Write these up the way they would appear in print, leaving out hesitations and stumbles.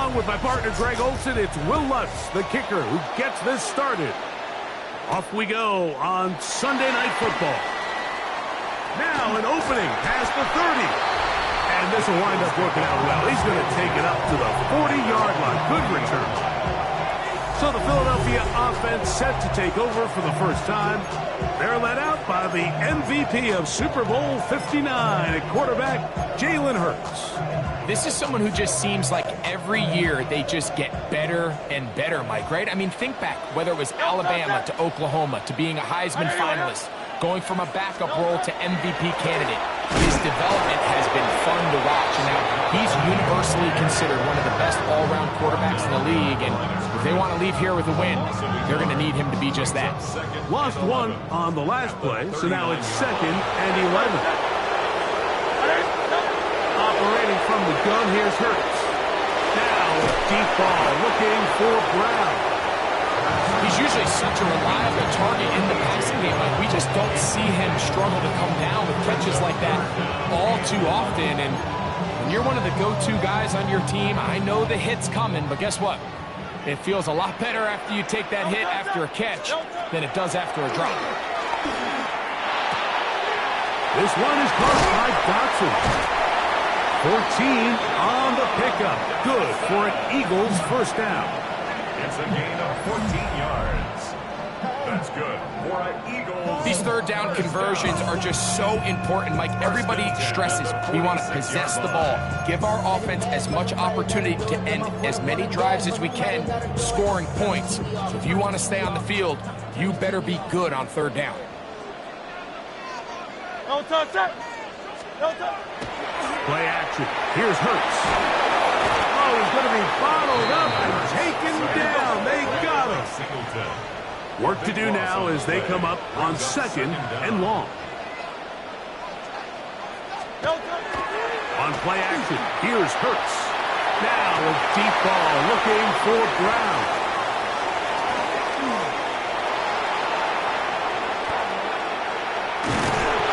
along with my partner Greg Olson, it's Will Lutz, the kicker, who gets this started. Off we go on Sunday Night Football. Now an opening past the 30. And this will wind up working out well. He's going to take it up to the 40-yard line. Good return. So the Philadelphia offense set to take over for the first time. They're led out by the MVP of Super Bowl 59 at quarterback, Jalen Hurts. This is someone who just seems like every year they just get better and better, Mike, right? I mean, think back, whether it was Alabama to Oklahoma to being a Heisman finalist, going from a backup role to MVP candidate. His development has been fun to watch. And now he's universally considered one of the best all-around quarterbacks in the league. And if they want to leave here with a win, they're going to need him to be just that. Lost one on the last play, so now it's 2nd and 11. Operating from the gun, here's Hurts. Now a deep ball looking for Brown. He's usually such a reliable target in the passing game. Like, we just don't see him struggle to come down with catches like that all too often. And when you're one of the go-to guys on your team, I know the hit's coming, but guess what? It feels a lot better after you take that hit after a catch than it does after a drop. This one is caught by Dotson. 14 on the pickup. Good for an Eagles first down. It's a gain of 14 yards. That's good for an Eagles. These third down conversions are just so important, Mike. Everybody stresses we want to possess the ball, give our offense as much opportunity to end as many drives as we can, scoring points. So if you want to stay on the field, you better be good on third down. Play action. Here's Hurts. Oh, he's going to be bottled up and taken down. They got him. Work to do now as they come up on 2nd and long. On play action, here's Hurts. Now a deep ball looking for Brown.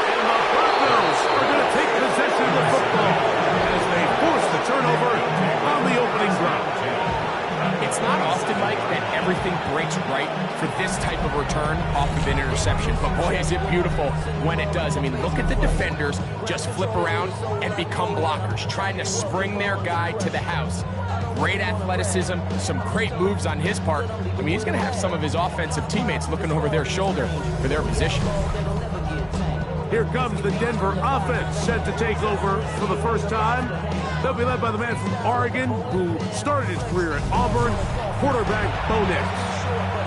And the Broncos are going to take possession of the football as they force the turnover on the opening drive. It's not often, Mike, that everything breaks right for this type of return off of an interception. But boy, is it beautiful when it does. I mean, look at the defenders just flip around and become blockers, trying to spring their guy to the house. Great athleticism, some great moves on his part. I mean, he's going to have some of his offensive teammates looking over their shoulder for their position. Here comes the Denver offense set to take over for the first time. They'll be led by the man from Oregon who started his career at Auburn, quarterback Bo Nix.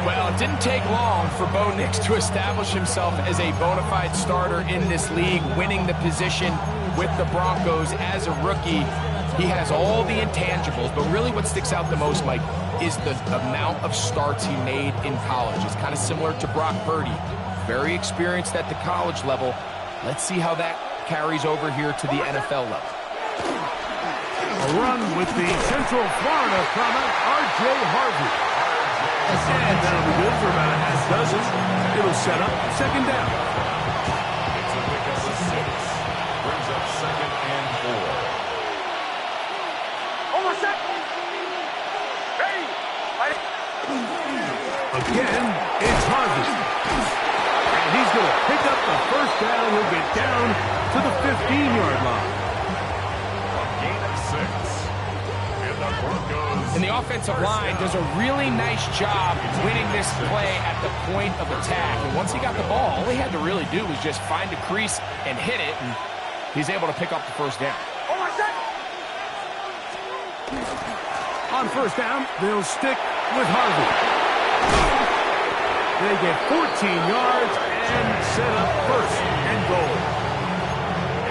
Well, it didn't take long for Bo Nix to establish himself as a bona fide starter in this league, winning the position with the Broncos as a rookie. He has all the intangibles, but really what sticks out the most, Mike, is the amount of starts he made in college. It's kind of similar to Brock Purdy. Very experienced at the college level. Let's see how that carries over here to the NFL level. A run with the Central Florida comer, R.J. Harvey. And that'll be good for about a half dozen. It'll set up 2nd down. It's a pickup of 6. Brings up 2nd and 4. Again, it's Harvey. And he's going to pick up the first down. He'll get down to the 15-yard line. And the offensive line does a really nice job winning this play at the point of attack. And once he got the ball, all he had to really do was just find a crease and hit it, and he's able to pick up the first down. On first down, they'll stick with Harvey. They get 14 yards and set up 1st and goal.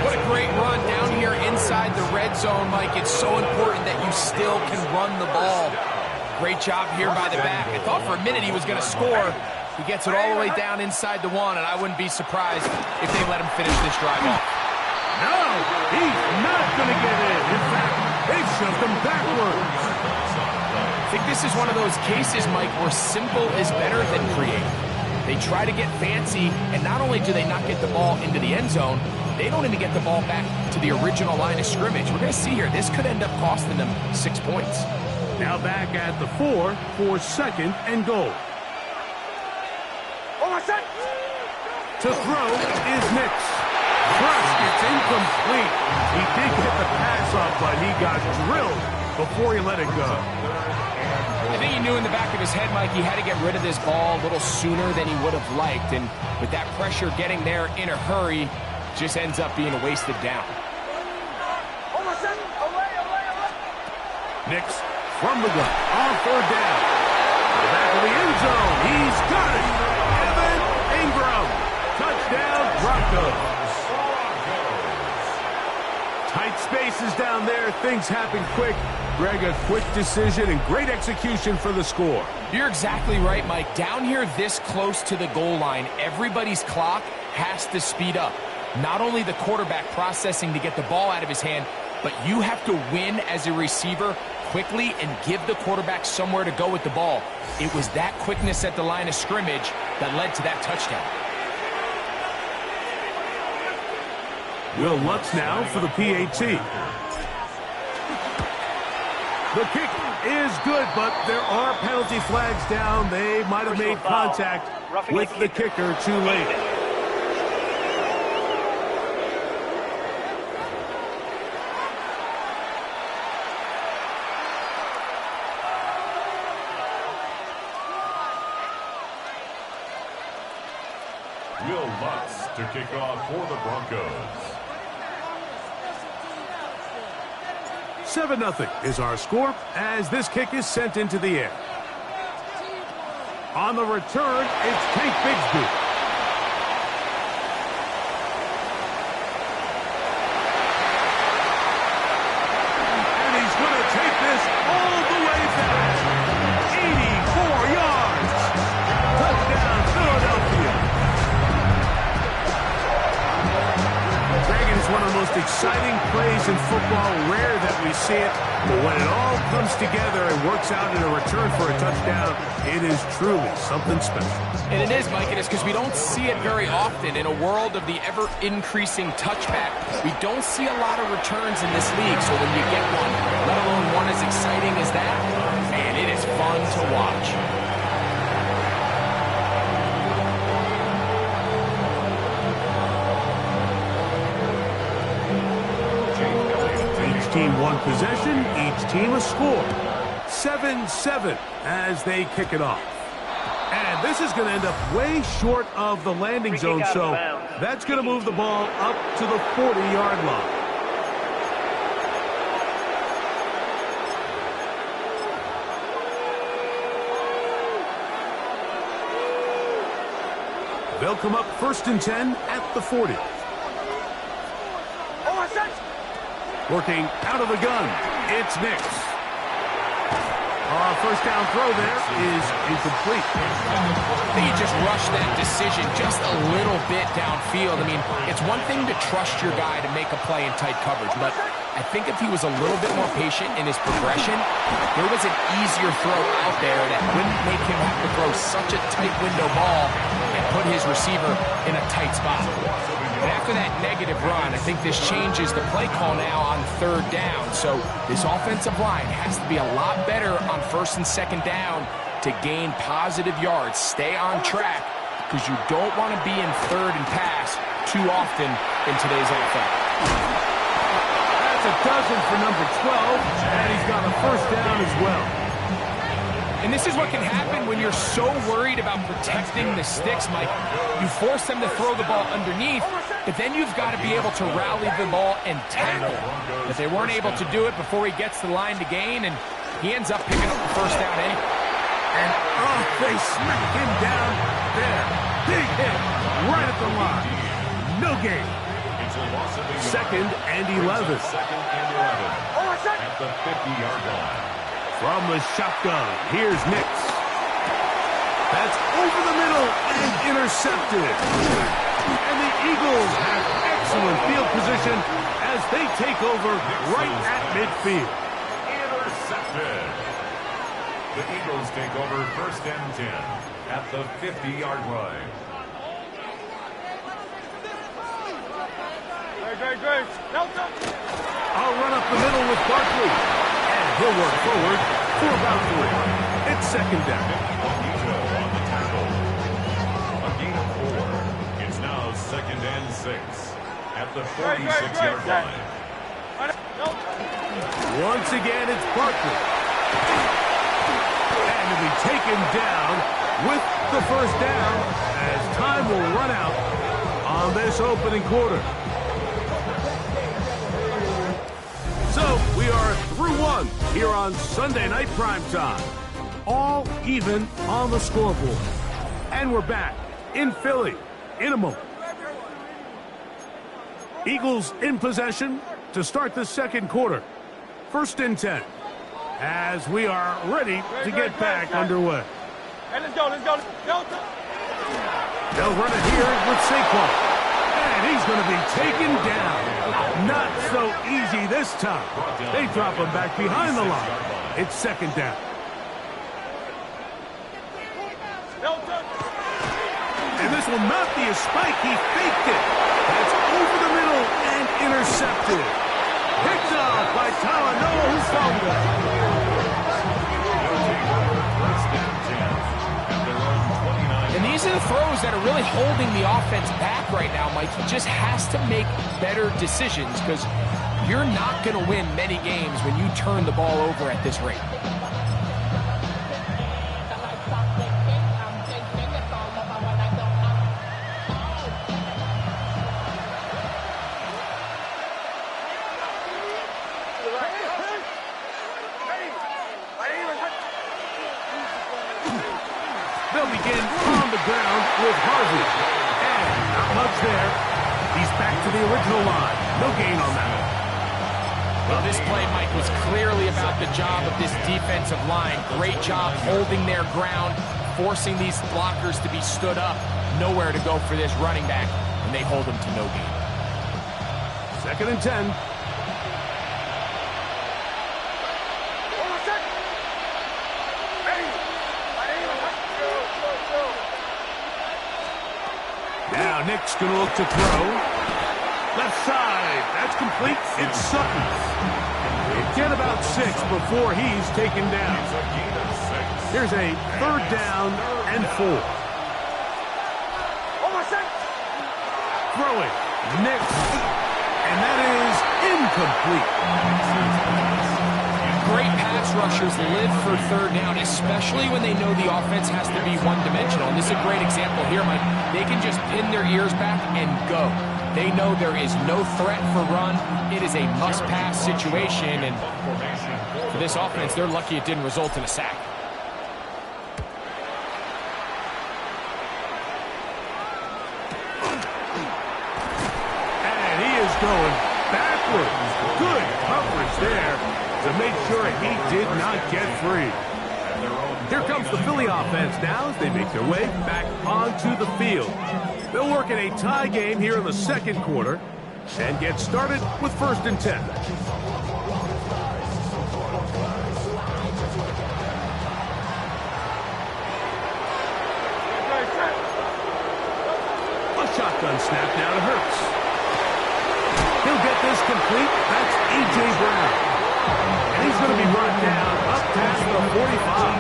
What a great run down here inside the red zone, Mike. It's so important that you still can run the ball. Great job here by the back. I thought for a minute he was going to score. He gets it all the way down inside the 1, and I wouldn't be surprised if they let him finish this drive off. No, he's not going to get in. In fact, they shoved him backwards. I think this is one of those cases, Mike, where simple is better than creative. They try to get fancy, and not only do they not get the ball into the end zone, they don't even get the ball back to the original line of scrimmage. We're going to see here, this could end up costing them 6 points. Now back at the 4 for second and goal. To throw is Nix. First, it's incomplete. He did get the pass off, but he got drilled before he let it go. I think he knew in the back of his head, Mike, he had to get rid of this ball a little sooner than he would have liked. And with that pressure getting there in a hurry, just ends up being a wasted down. Nix from the gun on third down. The back of the end zone. He's got it. Evan Ingram. Touchdown, Broncos. Tight spaces down there. Things happen quick. Greg, a quick decision and great execution for the score. You're exactly right, Mike. Down here this close to the goal line, everybody's clock has to speed up. Not only the quarterback processing to get the ball out of his hand, but you have to win as a receiver quickly and give the quarterback somewhere to go with the ball. It was that quickness at the line of scrimmage that led to that touchdown. Will Lutz now for the PAT. The kick is good, but there are penalty flags down. They might have made contact with the kicker too late. Will Lutz to kick off for the Broncos. 7-0 is our score as this kick is sent into the air. On the return, it's Tank Bigsby. And he's going to take this all the way back. 84 yards. Touchdown, Philadelphia. Greg, is one of the most exciting plays in football. Rare that we see it, but when it all comes together and works out in a return for a touchdown, it is truly something special. And it is, Mike, it is because we don't see it very often. In a world of the ever-increasing touchback, we don't see a lot of returns in this league. So when you get one, let alone one as exciting as that, man, it is fun to watch. Each team one possession, each team a score. 7-7 as they kick it off. And this is going to end up way short of the landing zone, so that's going to move the ball up to the 40-yard line. They'll come up 1st and 10 at the 40. Working out of the gun, it's Nix. First down throw there is incomplete. I think he just rushed that decision just a little bit downfield. I mean, it's one thing to trust your guy to make a play in tight coverage, but I think if he was a little bit more patient in his progression, there was an easier throw out there that wouldn't make him have to throw such a tight window ball and put his receiver in a tight spot. And after that negative run, I think this changes the play call now on 3rd down. So this offensive line has to be a lot better on 1st and 2nd down to gain positive yards. Stay on track because you don't want to be in 3rd and pass too often in today's NFL. That's a dozen for number 12, and he's got a 1st down as well. And this is what can happen when you're so worried about protecting the sticks, Mike. You force them to throw the ball underneath, but then you've got to be able to rally the ball and tackle. But they weren't able to do it before he gets to the line to gain, and he ends up picking up the 1st down anyway. And they smack him down there. Big hit right at the line. No gain. 2nd and 11. 2nd and 11 at the 50-yard line. From the shotgun, here's Nix. That's over the middle and intercepted. And the Eagles have excellent field position as they take over right at midfield. Intercepted. The Eagles take over 1st and 10 at the 50-yard line. I'll run up the middle with Barkley. And he'll work forward for about 3. It's second down. Juanito on the tackle. A gain of 4. It's now 2nd and 6 at the 46-yard line. Once again, it's Barkley. And he'll be taken down with the first down as time will run out on this opening quarter. So we are through one here on Sunday Night Primetime. All even on the scoreboard. And we're back in Philly in a moment. Eagles in possession to start the second quarter. 1st and 10 as we are ready to get back underway. Hey, let's go. They'll run it here with Saquon. And he's going to be taken down. Not so easy this time. They drop him back behind the line. It's second down. And this will not be a spike. He faked it. That's over the middle and intercepted. Picked off by Talanoa, who fumbled. And these are the throws that are really holding the offense back right now, Mike. He just has to make better decisions because you're not going to win many games when you turn the ball over at this rate. They'll begin on the ground with Harvey. And not much there. He's back to the original line. No gain on that. Well, this play, Mike, was clearly about the job of this defensive line. Great job holding their ground, forcing these blockers to be stood up. Nowhere to go for this running back, and they hold him to no gain. 2nd and 10. Now Nick's going to look to throw. Left side. That's complete. It's Sutton. He'll get about 6 before he's taken down. Here's a 3rd down and 4. Throwing. Nick. And that is incomplete. Great pass rushers live for 3rd down, especially when they know the offense has to be one-dimensional. And this is a great example here, Mike. They can just pin their ears back and go. They know there is no threat for run. It is a must-pass situation, and for this offense, they're lucky it didn't result in a sack. And he is going backwards. Good coverage there to make sure he did not get free. Here comes the Philly offense now as they make their way back onto the field. They'll work in a tie game here in the second quarter and get started with 1st and 10. A shotgun snap now to Hurts. He'll get this complete. That's A.J. Brown. And he's going to be brought down up past the 45.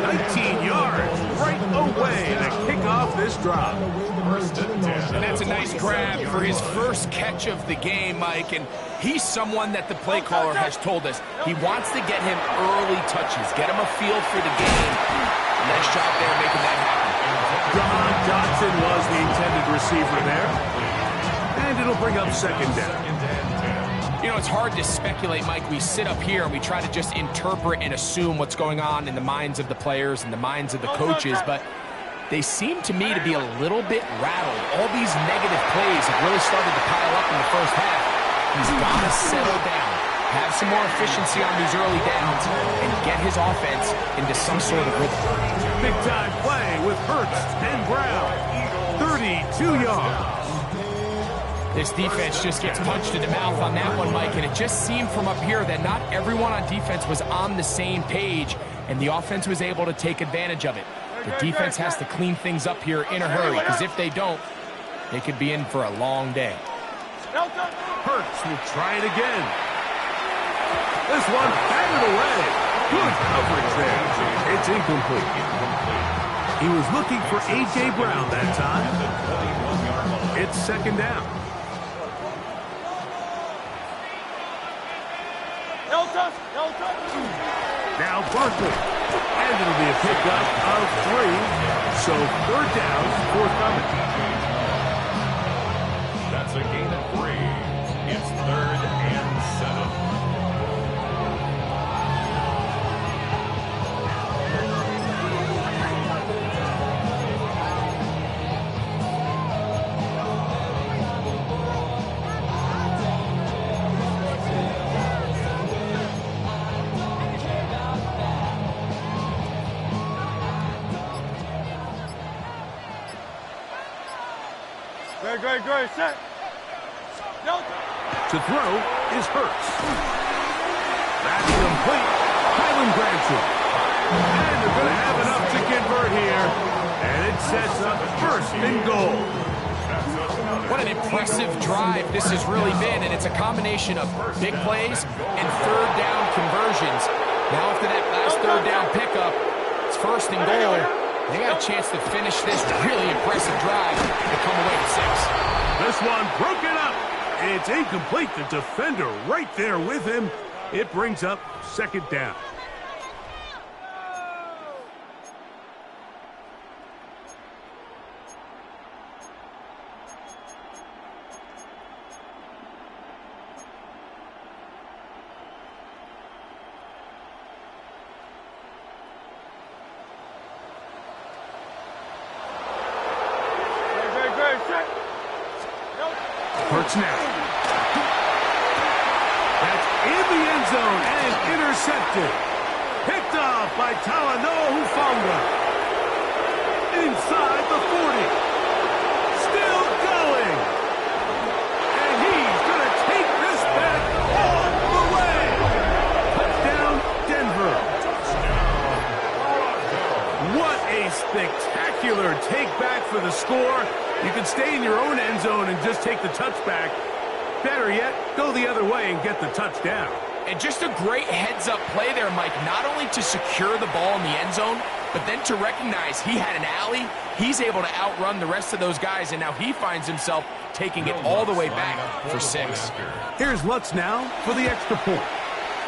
19 yards right away to kick off this drive. And that's a nice grab for his first catch of the game, Mike. And he's someone that the play caller has told us he wants to get him early touches, get him a feel for the game. Nice job there making that happen. John Johnson was the intended receiver there. And it'll bring up 2nd down. You know, it's hard to speculate, Mike. We sit up here and we try to just interpret and assume what's going on in the minds of the players and the minds of the coaches, but they seem to me to be a little bit rattled. All these negative plays have really started to pile up in the first half. He's got to settle down, have some more efficiency on these early downs, and get his offense into some sort of rhythm. Big-time play with Hurts and Brown. 32 yards. This defense just gets punched in the mouth on that one, Mike, and it just seemed from up here that not everyone on defense was on the same page, and the offense was able to take advantage of it. The defense has to clean things up here in a hurry, because if they don't, they could be in for a long day. Hurts will try it again. This one batted away. Good coverage there. It's incomplete. He was looking for A.J. Brown that time. It's second down. Now Barkley. And it'll be a pickup of 3. So third down, forthcoming. That's a gain of 3. It's 3rd and 7. Great, set. To throw is Hurts. That's complete. Kylan Granson. And they're going to have enough to convert here. And it sets up first and goal. What an impressive drive this has really been, and it's a combination of big plays and third down conversions. Now after that last third down pickup, it's first and goal. They got a chance to finish this really impressive drive and come away with 6. This one broken up. It's incomplete. The defender right there with him. It brings up second down. Hurts now. That's in the end zone and intercepted. Picked off by Talanoa Hufanga. Inside the 40. Still going. And he's going to take this back all the way. Touchdown, Denver. What a spectacular take back for the score. You can stay in your own end zone and just take the touchback. Better yet, go the other way and get the touchdown. And just a great heads-up play there, Mike, not only to secure the ball in the end zone, but then to recognize he had an alley. He's able to outrun the rest of those guys, and now he finds himself taking it all the way back for 6. Here's Lutz now for the extra point.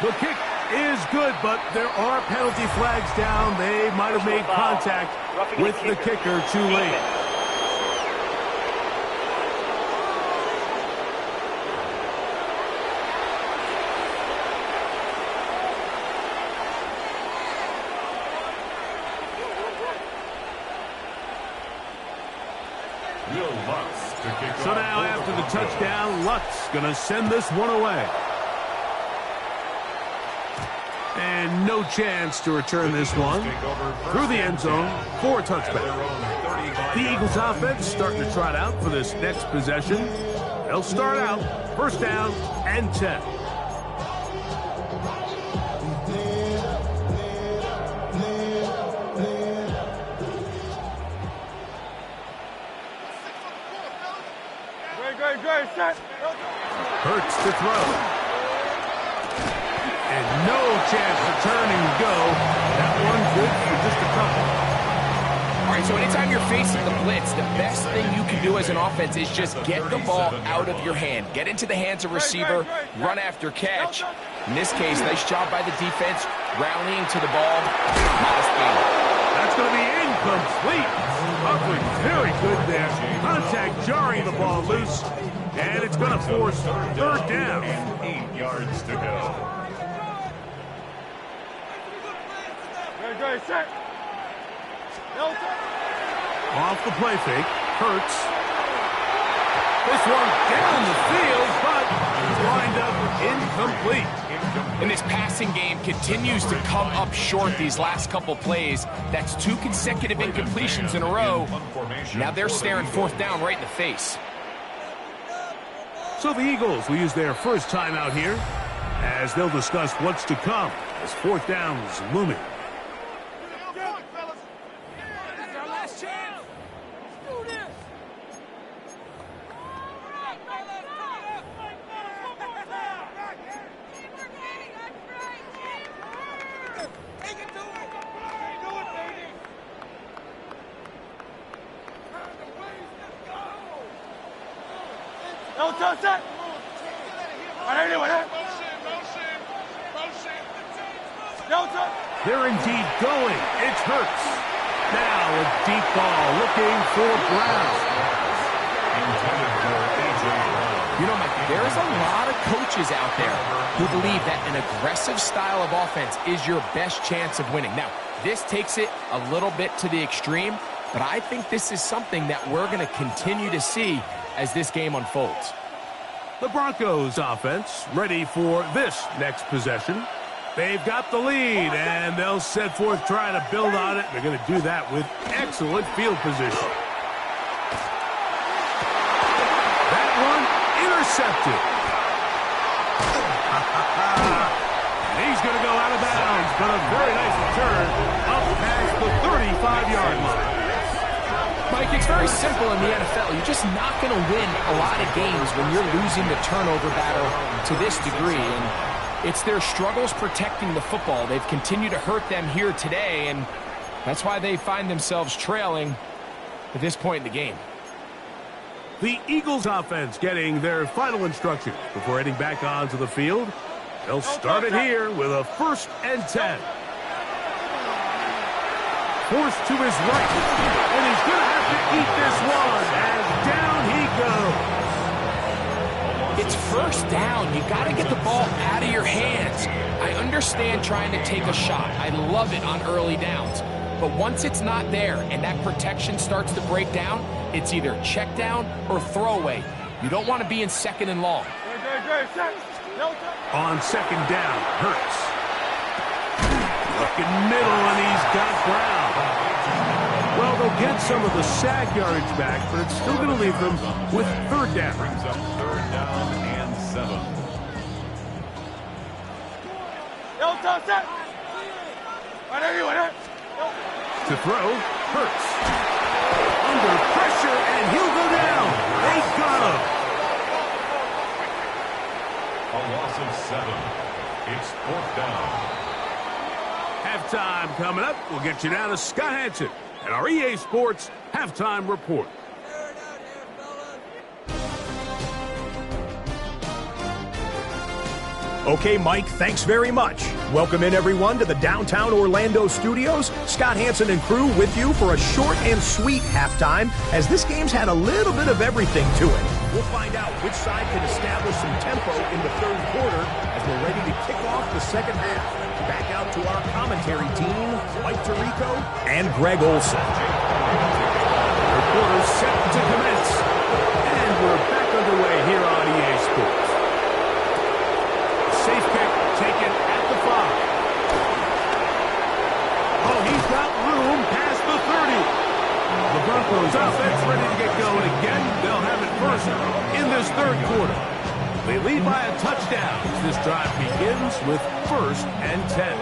The kick is good, but there are penalty flags down. They might have made contact with the kicker too late. So now after the touchdown, Lutz going to send this one away. And no chance to return this one through the end zone for a touchback. The Eagles offense starting to trot out for this next possession. They'll start out first down and 10. Hurts to throw. And no chance to turn and go. That one good for just a couple. All right, so anytime you're facing the blitz, the best thing you can do as an offense is just get the ball out of your hand. Get into the hands of receiver, run after catch. In this case, nice job by the defense, rallying to the ball. Modest gain. That's going to be incomplete. Coverage very good there. Contact jarring the ball loose. And it's going to force third down. 8 yards to go. Set. Off the play fake. Hurts. This one down the field, but lined up incomplete. And this passing game continues to come up short these last couple plays. That's 2 consecutive incompletions in a row. Now they're staring fourth down right in the face. So the Eagles will use their first timeout here as they'll discuss what's to come as fourth down is looming. No touch that. No touch. They're indeed going. It's Hurts. Now a deep ball looking for Brown. Intended for A.J. Brown. You know, Mike, there's a lot of coaches out there who believe that an aggressive style of offense is your best chance of winning. Now, this takes it a little bit to the extreme, but I think this is something that we're going to continue to see as this game unfolds. The Broncos offense ready for this next possession. They've got the lead, and they'll set forth trying to build on it. They're going to do that with excellent field position. That one intercepted. He's going to go out of bounds, but a very nice return up past the 35-yard line. Mike, it's very simple in the NFL. You're just not going to win a lot of games when you're losing the turnover battle to this degree. And it's their struggles protecting the football. They've continued to hurt them here today, and that's why they find themselves trailing at this point in the game. The Eagles offense getting their final instructions before heading back onto the field. They'll start it here with a 1st and 10. Forced to his right, and he's going to have to eat this one as down he goes. It's 1st down. You got to get the ball out of your hands. I understand trying to take a shot. I love it on early downs. But once it's not there and that protection starts to break down, it's either check down or throwaway. You don't want to be in 2nd and long. On 2nd down, Hurts. Looking middle, and he's got Brown. Well, they'll get some of the sack yardage back, but it's still going to leave them with 3rd down. Brings up 3rd down and 7. To throw, Hurts. Under pressure, and he'll go down. They got him. A loss of 7. It's 4th down. Halftime coming up. We'll get you down to Scott Hanson and our EA Sports Halftime Report. Okay, Mike, thanks very much. Welcome in, everyone, to the downtown Orlando studios. Scott Hanson and crew with you for a short and sweet halftime, as this game's had a little bit of everything to it. We'll find out which side can establish some tempo in the 3rd quarter as we're ready to kick off the 2nd half. Back out to our commentary team, Mike Tirico and Greg Olson. The quarter's set to commence, and we're back underway here on EA Sports. Safe kick taken at the 5. Oh, he's got room past the 30. The Broncos offense ready to get going again. They'll have it first in this 3rd quarter. They lead by a touchdown as this drive begins with 1st and 10.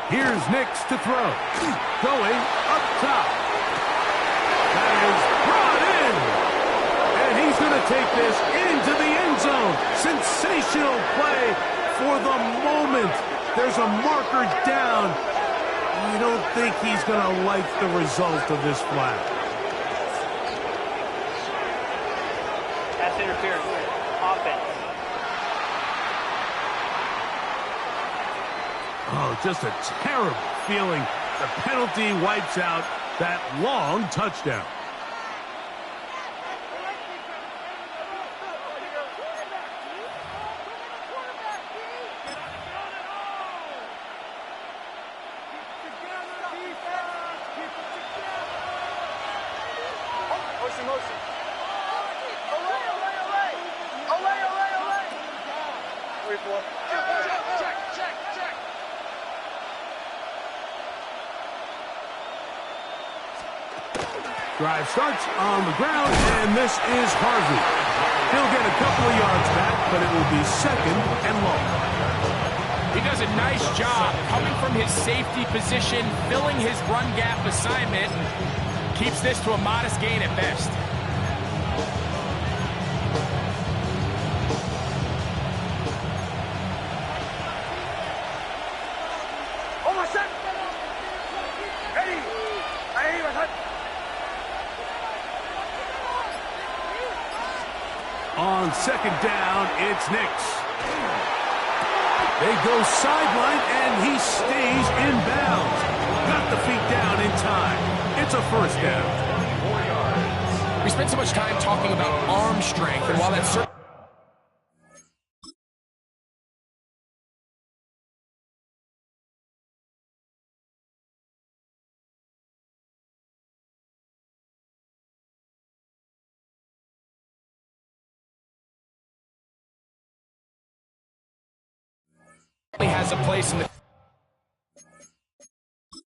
Here's Nix to throw. Going up top. That is brought in. And he's going to take this into the end zone. Sensational play for the moment. There's a marker down. I don't think he's going to like the result of this flag. That's interference. Offense. Oh, just a terrible feeling. The penalty wipes out that long touchdown. Drive starts on the ground, and this is Harvey. He'll get a couple of yards back, but it will be 2nd and long. He does a nice job coming from his safety position, filling his run gap assignment, keeps this to a modest gain at best. On second down, it's Nix. They go sideline, and he stays in bounds. Got the feet down in time. It's a first down. We spent so much time talking about arm strength, and while that's certainly has a place in the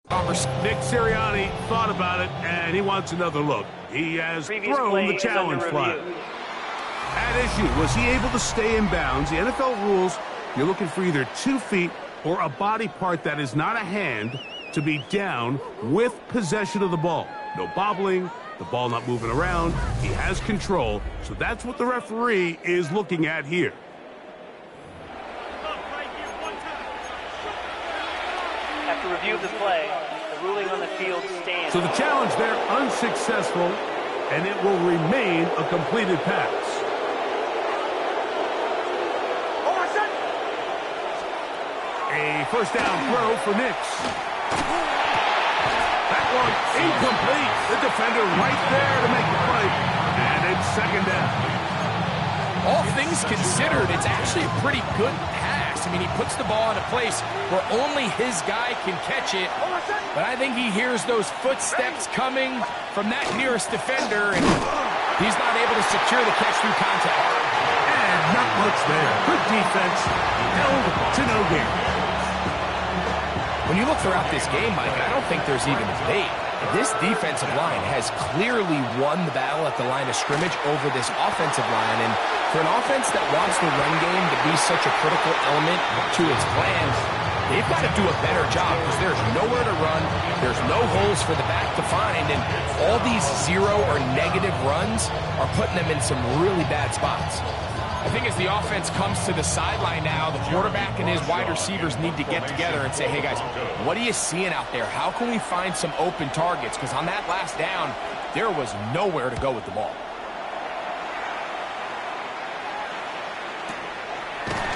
conversation. Nick Sirianni thought about it, and he wants another look. He has thrown the challenge flag. At issue, was he able to stay in bounds? The NFL rules, you're looking for either 2 feet or a body part that is not a hand to be down with possession of the ball. No bobbling, the ball not moving around. He has control, so that's what the referee is looking at here. After review of the play, the ruling on the field stands. So the challenge there unsuccessful, and it will remain a completed pass. A first down throw for Nix. That one incomplete. The defender right there to make the play, and it's second down. All things considered, it's actually a pretty good pass. I mean, he puts the ball in a place where only his guy can catch it. But I think he hears those footsteps coming from that nearest defender, and he's not able to secure the catch through contact. And not much there. Good defense. Held to no gain. When you look throughout this game, Mike, I don't think there's even a debate. This defensive line has clearly won the battle at the line of scrimmage over this offensive line. And for an offense that wants the run game to be such a critical element to its plans, they've got to do a better job because there's nowhere to run, there's no holes for the back to find, and all these zero or negative runs are putting them in some really bad spots. I think as the offense comes to the sideline now, the quarterback and his wide receivers need to get together and say, hey guys, what are you seeing out there? How can we find some open targets? Because on that last down, there was nowhere to go with the ball.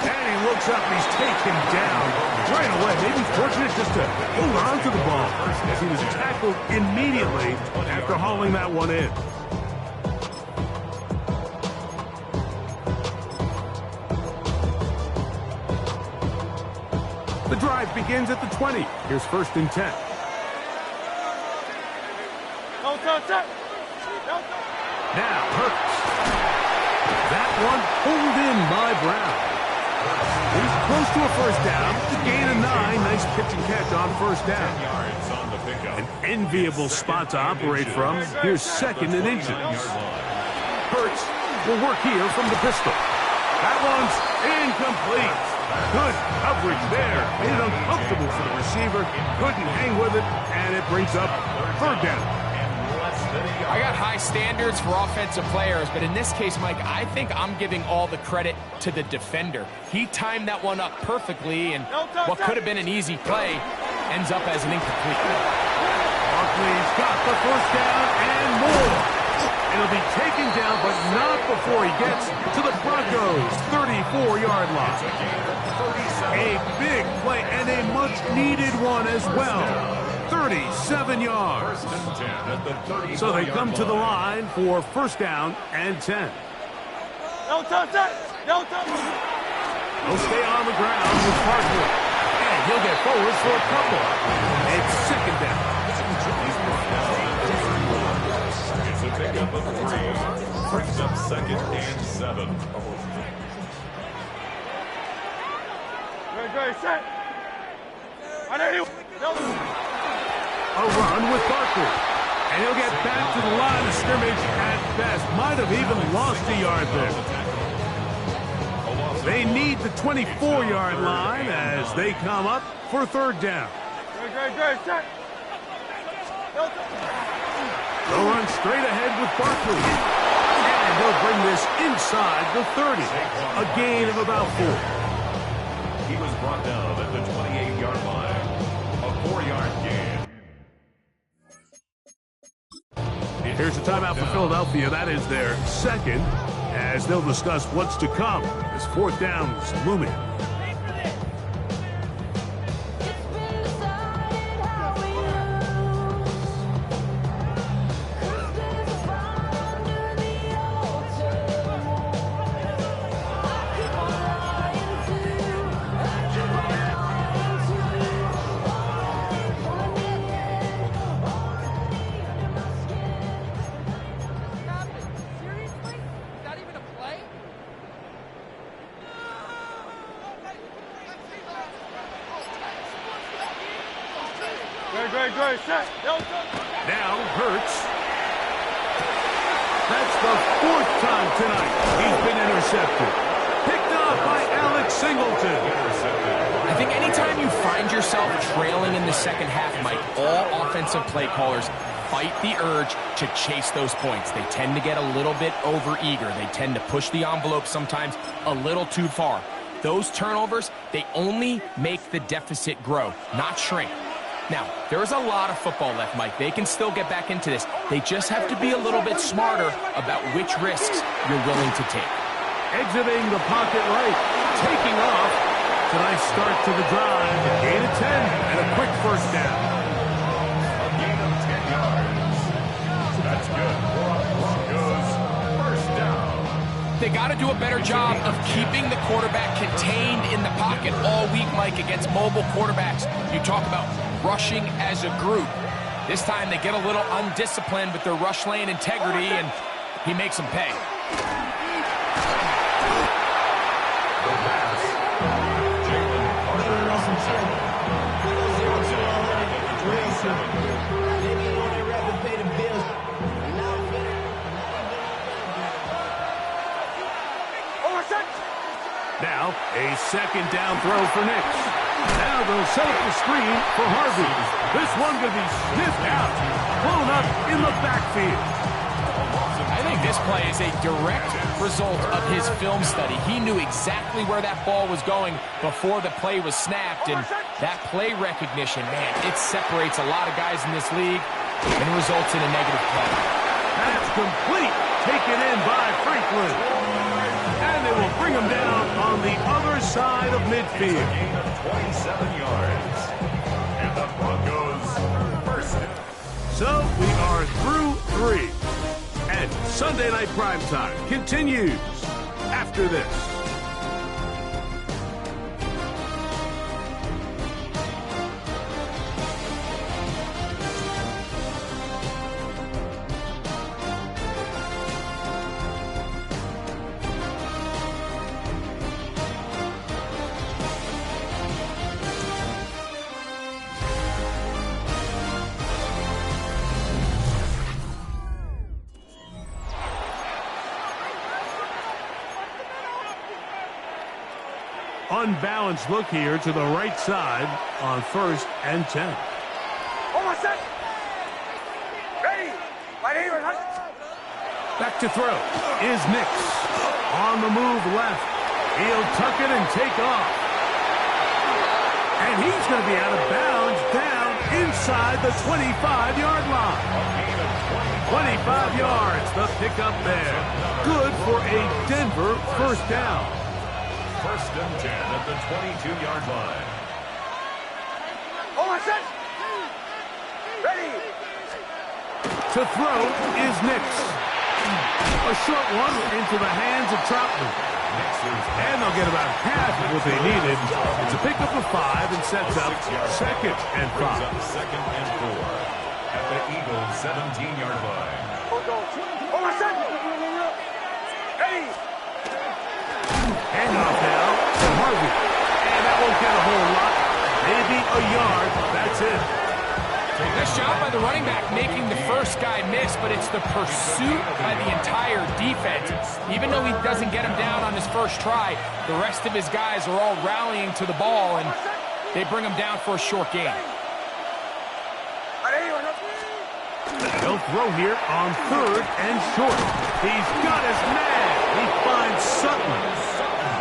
And he looks up and he's taken down right away. Maybe fortunate just to hold on to the ball as he was tackled immediately after hauling that one in. The drive begins at the 20. Here's first and 10. Now Hurts. That one pulled in by Brown. He's close to a first down. The gain of 9. Nice pitch and catch on first down. An enviable spot to operate from. Here's second and inches. Hurts will work here from the pistol. That one's incomplete. Good coverage there. Made it uncomfortable for the receiver. Couldn't hang with it, and it brings up third down. I got high standards for offensive players, but in this case, Mike, I think I'm giving all the credit to the defender. He timed that one up perfectly, and what could have been an easy play ends up as an incomplete. Barkley's got the first down and more. It'll be taken down, but not before he gets to the Broncos' 34-yard line. A big play and a much-needed one as well. 37 yards. So they come to the line for first down and 10. No touch that! No touch! He'll stay on the ground with Barkley. And he'll get forward for a couple. It's second down. It's a pickup of 3. Brings up second and 7. Ready, set! I know you! A run with Barkley. And he'll get back to the line of scrimmage at best. Might have even lost a yard there. They They need the 24-yard line as they come up for third down. Great, set. They'll run straight ahead with Barkley. And they'll bring this inside the 30. A gain of about 4. He was brought down at the 28-yard line. A 4-yard gain. Here's a timeout for Philadelphia. That is their second, as they'll discuss what's to come as fourth down is looming. Great, set. Now Hurts. That's the fourth time tonight he's been intercepted. Picked up by Alex Singleton. I think anytime you find yourself trailing in the second half, Mike, all offensive play callers fight the urge to chase those points. They tend to get a little bit overeager. They tend to push the envelope sometimes a little too far. Those turnovers, they only make the deficit grow, not shrink. Now, there is a lot of football left, Mike. They can still get back into this. They just have to be a little bit smarter about which risks you're willing to take. Exiting the pocket right, taking off. It's a nice start to the drive. A gain of 10 and a quick first down. A gain of 10 yards. That's good for a Broncos first down. They got to do a better job of keeping the quarterback contained in the pocket all week, Mike, against mobile quarterbacks. You talk about rushing as a group. This time they get a little undisciplined with their rush lane integrity, and he makes them pay. The pass. Jalen Carter. Now, a second down throw for Nix. Now they'll set up the screen for Harvey. This one going to be sniffed out, blown up in the backfield. I think this play is a direct result of his film study. He knew exactly where that ball was going before the play was snapped, and that play recognition, man, it separates a lot of guys in this league and results in a negative play. That's complete, taken in by Franklin. And they will bring him down on the other side of midfield. A gain of 27 yards. And the Broncos first. So we are through 3. And Sunday Night Primetime continues after this. Unbalanced look here to the right side on 1st and 10. Almost set. Ready. Right here. Back to throw is Nix. On the move left. He'll tuck it and take off. And he's going to be out of bounds down inside the 25-yard line. 25 yards, the pickup there. Good for a Denver first down. 1st and 10 at the 22-yard line. Almost set. Ready. To throw is Nix. A short one into the hands of Troutman. And they'll get about half of what they needed. It's a pickup of 5 and sets up 2nd and 5. Second and 4 at the Eagles 17-yard line. Almost set. Ready. Handoff now to Harvey. And that won't get a whole lot. Maybe a yard. That's it. Nice job by the running back making the first guy miss, but it's the pursuit by the entire defense. Even though he doesn't get him down on his first try, the rest of his guys are all rallying to the ball, and they bring him down for a short gain. They'll throw here on 3rd and short. He's got his man. He finds Sutton.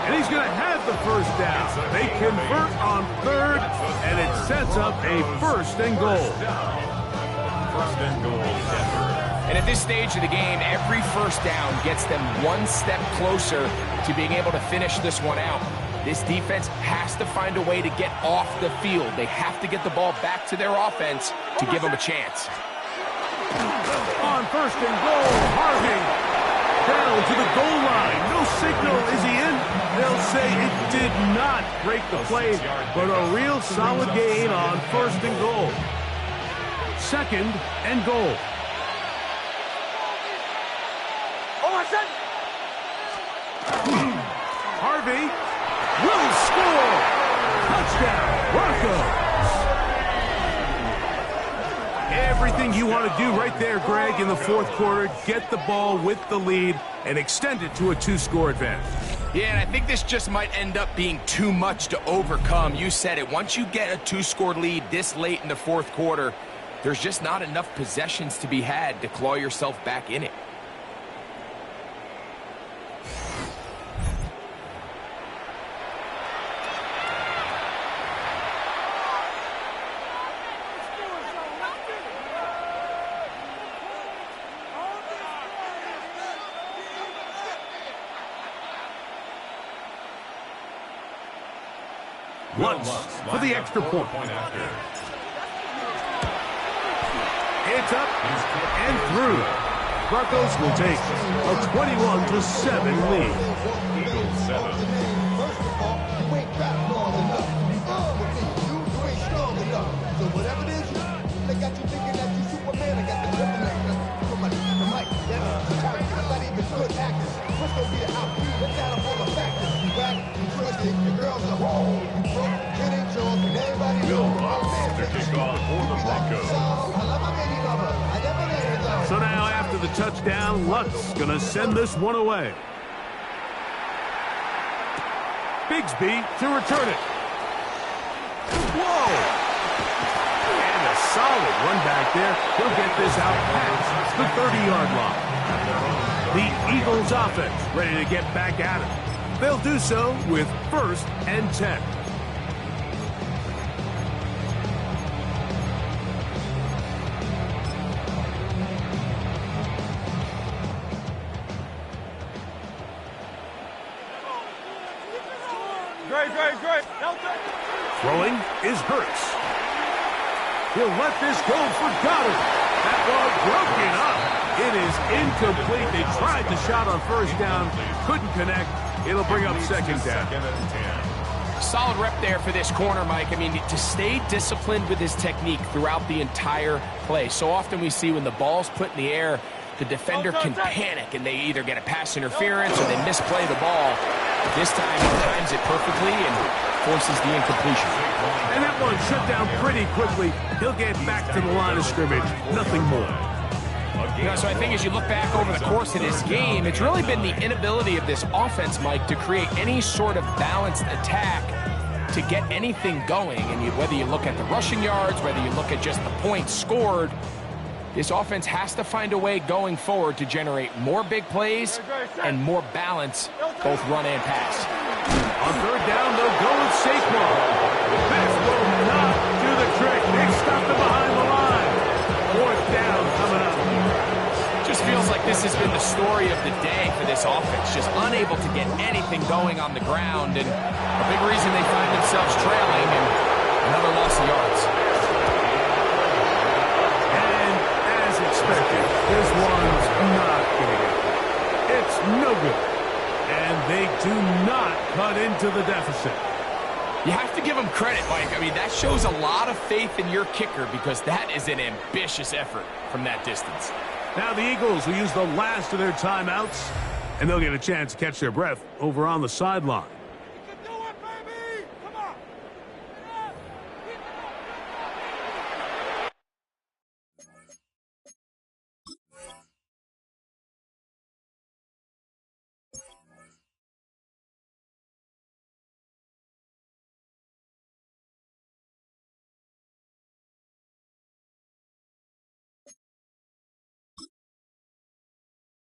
And he's going to have the first down. They convert on 3rd, and it sets up a 1st and goal. 1st and goal, Denver. And at this stage of the game, every first down gets them one step closer to being able to finish this one out. This defense has to find a way to get off the field. They have to get the ball back to their offense to give them a chance. On 1st and goal, Harvey down to the goal line. No signal. Is he in? They'll say it did not break the play, but a real solid gain on 1st and goal. 2nd and goal. Harvey will score. Touchdown, Broncos. Everything you want to do right there, Greg, in the 4th quarter. Get the ball with the lead and extend it to a 2-score advantage. Yeah, and I think this just might end up being too much to overcome. You said it. Once you get a 2-score lead this late in the 4th quarter, there's just not enough possessions to be had to claw yourself back in it. Lutz for the extra point. It's up and through. Broncos will take a 21-7 lead. Eagles 7. First of all, you ain't got long enough. You ain't strong enough. So whatever it is, they got you thinking that you Superman. I got the kryptonite from the mic. That's not even good actors. What's gonna be the outcome? Let's add up all the factors. You back, you twisted, your girl's a hole. You broke, it ain't yours, and everybody Bill knows. Lutz to kick off for the Broncos. I love my baby mama. I never let her go. So now after the touchdown, Lutz going to send this one away. Bigsby to return it. Whoa! And a solid run back there. He'll get this out past the 30-yard line. The Eagles offense ready to get back at it. They'll do so with 1st and 10. Great. Throwing is Hurts. He'll let this go for Goddard. That ball broken up. It is incomplete. They tried the shot on 1st down. Couldn't connect. It'll bring up 2nd down. 2nd and 10. Solid rep there for this corner, Mike. I mean, to stay disciplined with his technique throughout the entire play. So often we see when the ball's put in the air, the defender can panic and they either get a pass interference or they misplay the ball. This time he times it perfectly and forces the incompletion. And that one shut down pretty quickly. He'll get back to the line of scrimmage. Nothing more. You know, so I think as you look back over the course of this game, it's really been the inability of this offense, Mike, to create any sort of balanced attack to get anything going. And whether you look at the rushing yards, whether you look at just the points scored, this offense has to find a way going forward to generate more big plays and more balance, both run and pass. On 3rd down, they'll go with Saquon. This will not do the trick. They stopped him behind the line. 4th down coming up. Just feels like this has been the story of the day for this offense. Just unable to get anything going on the ground, and a big reason they find themselves trailing and another loss of yards. And as expected, this one's not going to get it. It's no good. And they do not cut into the deficit. You have to give them credit, Mike. I mean, that shows a lot of faith in your kicker because that is an ambitious effort from that distance. Now the Eagles will use the last of their timeouts, and they'll get a chance to catch their breath over on the sideline.